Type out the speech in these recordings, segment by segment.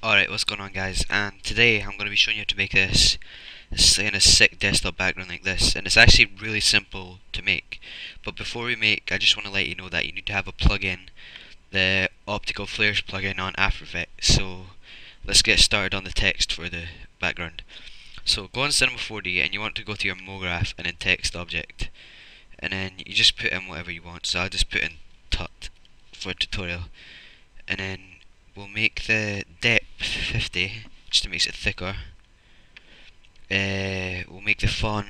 Alright, what's going on guys? And today I'm going to be showing you how to make this kind of sick desktop background like this. And it's actually really simple to make. But before we make, I just want to let you know that you need to have a plugin, the optical flares plugin on After Effects. So let's get started on the text for the background. So go on Cinema 4D and you want to go to your MoGraph and then text object. And then you just put in whatever you want. So I'll just put in tut for a tutorial. And then we'll make the depth 50 just to make it thicker. We'll make the font,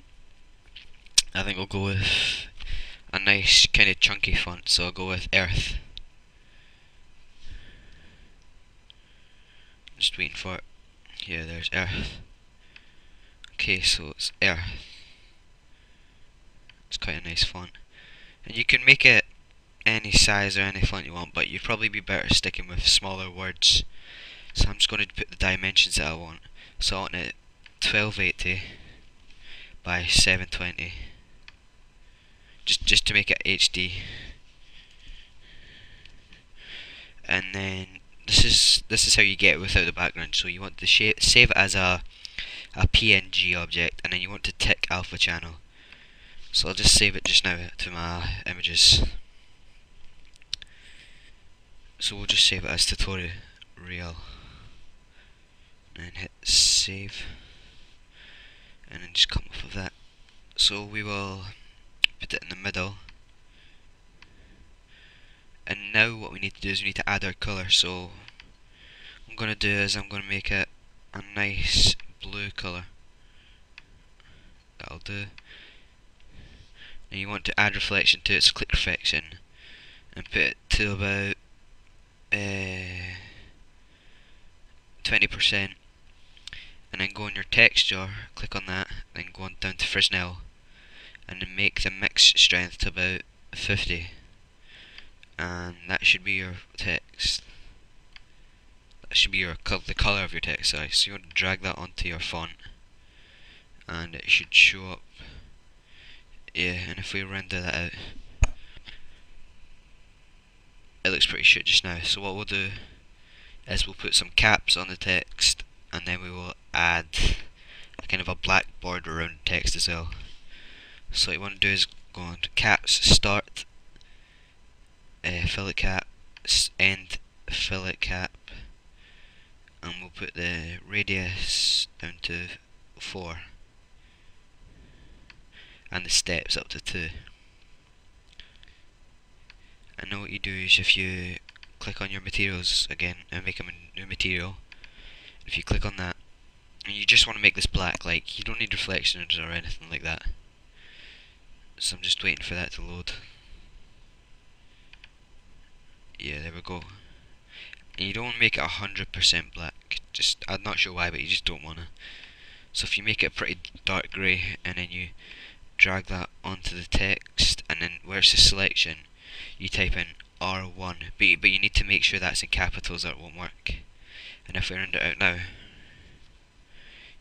I think we'll go with a nice kind of chunky font, so I'll go with Earth. Just waiting for it. Yeah, there's Earth. Okay, so it's Earth. It's quite a nice font. And you can make it any size or any font you want, but you'd probably be better sticking with smaller words. So I'm just going to put the dimensions that I want. So I want it 1280 by 720, just to make it HD. And then this is how you get it without the background. So you want to save it as a PNG object, and then you want to tick alpha channel. So I'll just save it just now to my images. So we'll just save it as tutorial and hit save, and then just come off of that. So we will put it in the middle, and now what we need to do is we need to add our colour. So what I'm going to do is I'm going to make it a nice blue colour. That'll do. And you want to add reflection to it, so click reflection and put it to about 20%, and then go on your texture, click on that, then go on down to Fresnel, and then make the mix strength to about 50, and that should be your text. That should be your the color of your text. Sorry. So you want to drag that onto your font, and it should show up. Yeah, and if we render that out, it looks pretty shit just now. So what we'll do is we'll put some caps on the text, and then we will add a kind of a black border around the text as well. So what you want to do is go on to caps, start, fillet cap, end fillet cap, and we'll put the radius down to 4 and the steps up to 2. And now what you do is if you click on your materials again and make them a new material, if you click on that and you just want to make this black, like you don't need reflections or anything like that. So I'm just waiting for that to load. Yeah, there we go. And you don't want to make it 100% black. Just, I'm not sure why, but you just don't want to. So if you make it pretty dark grey and then you drag that onto the text, and then where's the selection, you type in R1, but you need to make sure that's in capitals or it won't work. And if we render it out now,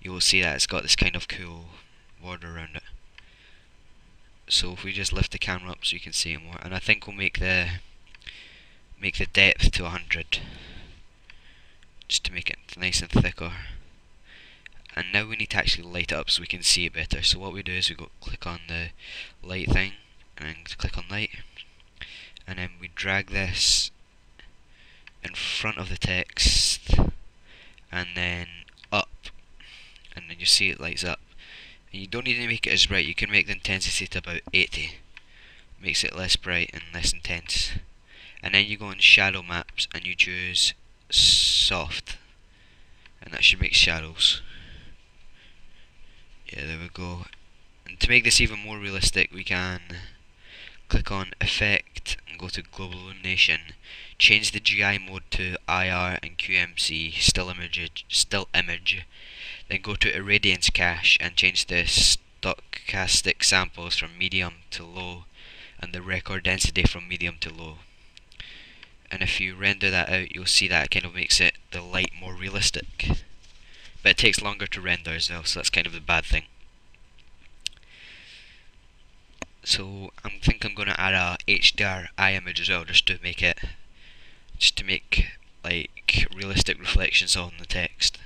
you will see that it's got this kind of cool border around it. So if we just lift the camera up so you can see it more, and I think we'll make the depth to 100, just to make it nice and thicker. And now we need to actually light it up so we can see it better. So what we do is we go click on the light thing, and then click on light, and then we drag this in front of the text, and then up, and then you see it lights up. And you don't need to make it as bright. You can make the intensity to about 80. Makes it less bright and less intense. And then you go on shadow maps and you choose soft, and that should make shadows. Yeah, there we go. And to make this even more realistic, we can click on effect and go to global illumination, change the GI mode to IR and QMC, still image, then go to irradiance cache and change the stochastic samples from medium to low and the record density from medium to low. And if you render that out, you'll see that it kind of makes the light more realistic. But it takes longer to render as well, so that's kind of the bad thing. So I think I'm going to add a HDRI image as well, just to make like realistic reflections on the text.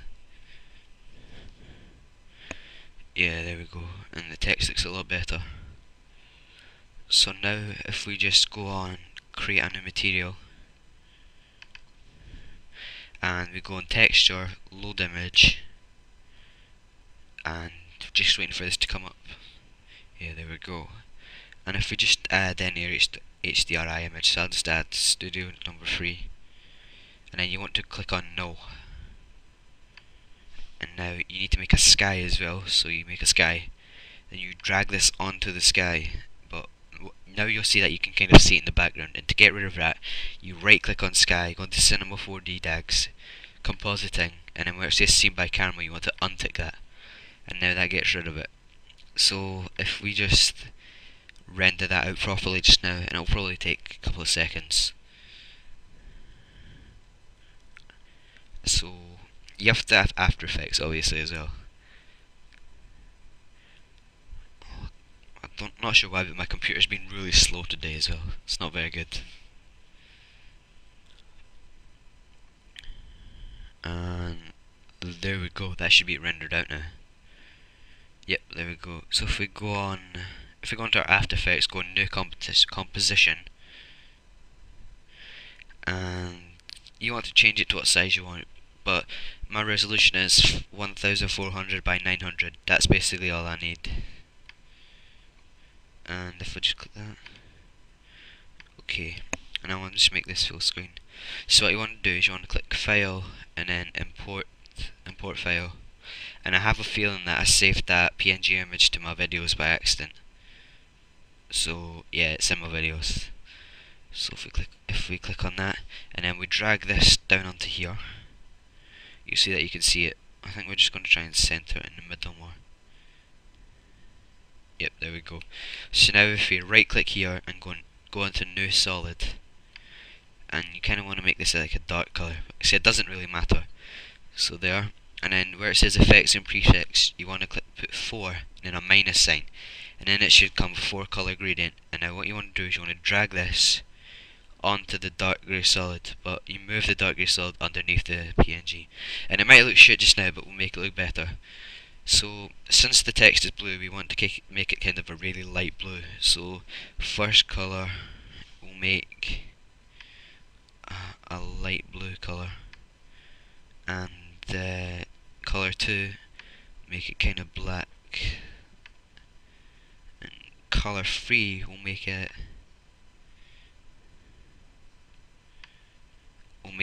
Yeah, there we go, and the text looks a lot better. So now if we just go on create a new material and we go on texture, load image, and just waiting for this to come up. Yeah, there we go. And if we just add in here HDRI image, so I'll just add studio number 3, and then you want to click on no. And now you need to make a sky as well, so you make a sky, then you drag this onto the sky, but now you'll see that you can kind of see it in the background, and to get rid of that, you right click on sky, go into Cinema 4D DAGs, compositing, and then where it says seen by camera you want to untick that, and now that gets rid of it. So if we just render that out properly just now, and it'll probably take a couple of seconds. So you have to have After Effects obviously as well. I'm not sure why, but my computer's been really slow today as well. It's not very good. And there we go, that should be rendered out now. Yep, there we go. So if we go into our After Effects, go on New Composition, and you want to change it to what size you want, but my resolution is 1400 by 900. That's basically all I need. And if I just click that, okay, and I want to just make this full screen. So what you want to do is you want to click File and then Import File. And I have a feeling that I saved that PNG image to my videos by accident. So yeah, it's in my videos. So if we click on that and then we drag this down onto here, you see that you can see it. I think we're just going to try and center it in the middle more. Yep, there we go. So now if we right click here and go into New Solid, and you kind of want to make this like a dark colour. See, it doesn't really matter. So there, and then where it says Effects and Presets, you want to put 4 and then a minus sign, and then it should come 4 color gradient. And now what you want to do is you want to drag this onto the dark grey solid, but you move the dark grey solid underneath the PNG, and it might look shit just now, but we'll make it look better. So since the text is blue, we want to make it kind of a really light blue. So first color, we'll make a light blue color, and color 2, make it kind of black, and color 3 we'll make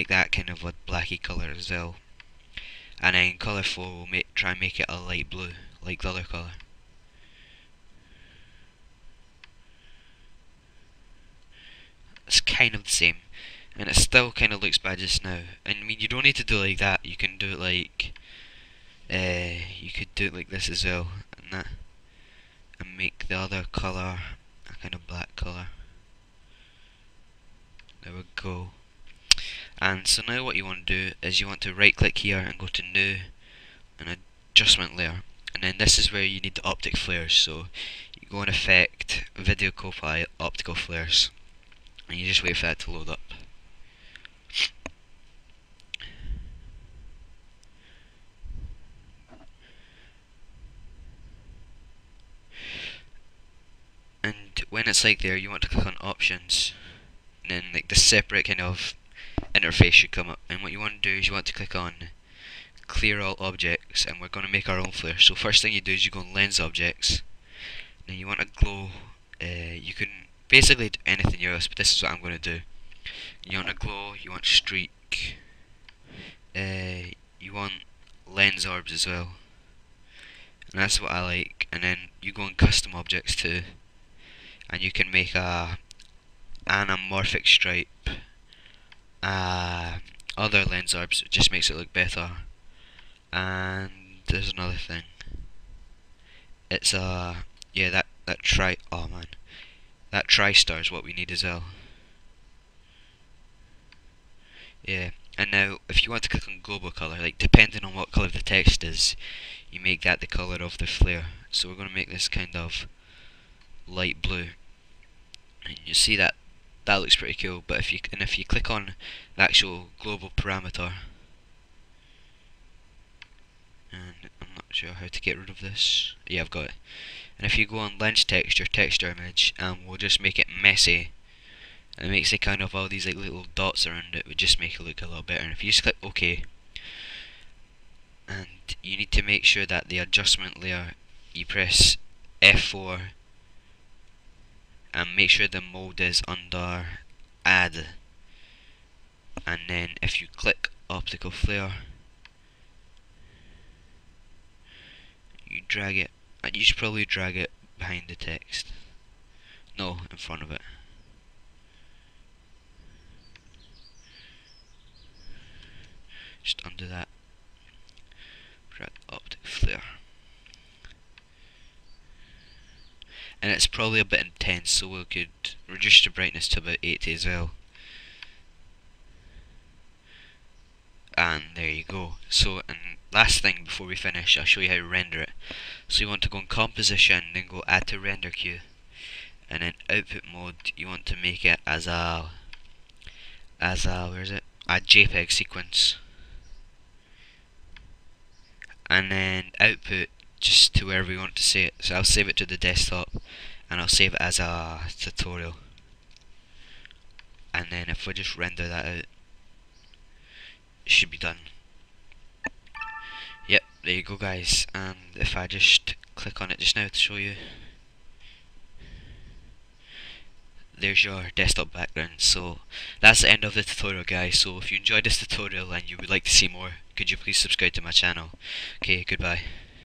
that kind of a blacky color as well, and then color 4 we'll try and make it a light blue like the other color. It's kind of the same, and it still kind of looks bad just now. And I mean, you don't need to do it like that. You can do it like you could do it like this as well, and make the other color a kind of black color. There we go. And so now what you want to do is you want to right click here and go to New and Adjustment Layer, and then this is where you need the optic flares. So you go in Effect, Video Copilot, Optical Flares, and you just wait for that to load up. And when it's like there, you want to click on Options, and then like the separate kind of interface should come up, and what you want to do is you want to click on Clear All Objects, and we're going to make our own flare. So first thing you do is you go on Lens Objects, then you want to glow. You can basically do anything else, but this is what I'm going to do. You want to glow, you want streak, you want lens orbs as well, and that's what I like. And then you go on Custom Objects too, and you can make a anamorphic stripe, other lens orbs. It just makes it look better. And there's another thing. It's yeah, that tri-star is what we need as well. Yeah, and now if you want to click on global color, like depending on what color the text is, you make that the color of the flare. So we're going to make this kind of light blue, and you see that that looks pretty cool. But if you click on the actual global parameter, and I'm not sure how to get rid of this. Yeah, I've got it. And if you go on lens texture, texture image, and we'll just make it messy, and it makes it kind of all these like little dots around it, would just make it look a lot better. And if you just click OK, and you need to make sure that the adjustment layer, you press F4, and make sure the mode is under add, and then if you click optical flare, you drag it, and you should probably drag it behind the text, no, in front of it. Just under that, drag optic flare. And it's probably a bit intense, so we could reduce the brightness to about 80 as well. And there you go. So, and last thing before we finish, I'll show you how to render it. So you want to go in composition, then go add to render queue, and then output mode, you want to make it as a where is it? A JPEG sequence. And then output just to wherever you want to save it. So I'll save it to the desktop, and I'll save it as a tutorial. And then if we just render that out, it should be done. Yep, there you go guys. And if I just click on it just now to show you, there's your desktop background. So that's the end of the tutorial guys. So if you enjoyed this tutorial and you would like to see more, could you please subscribe to my channel. Okay, goodbye.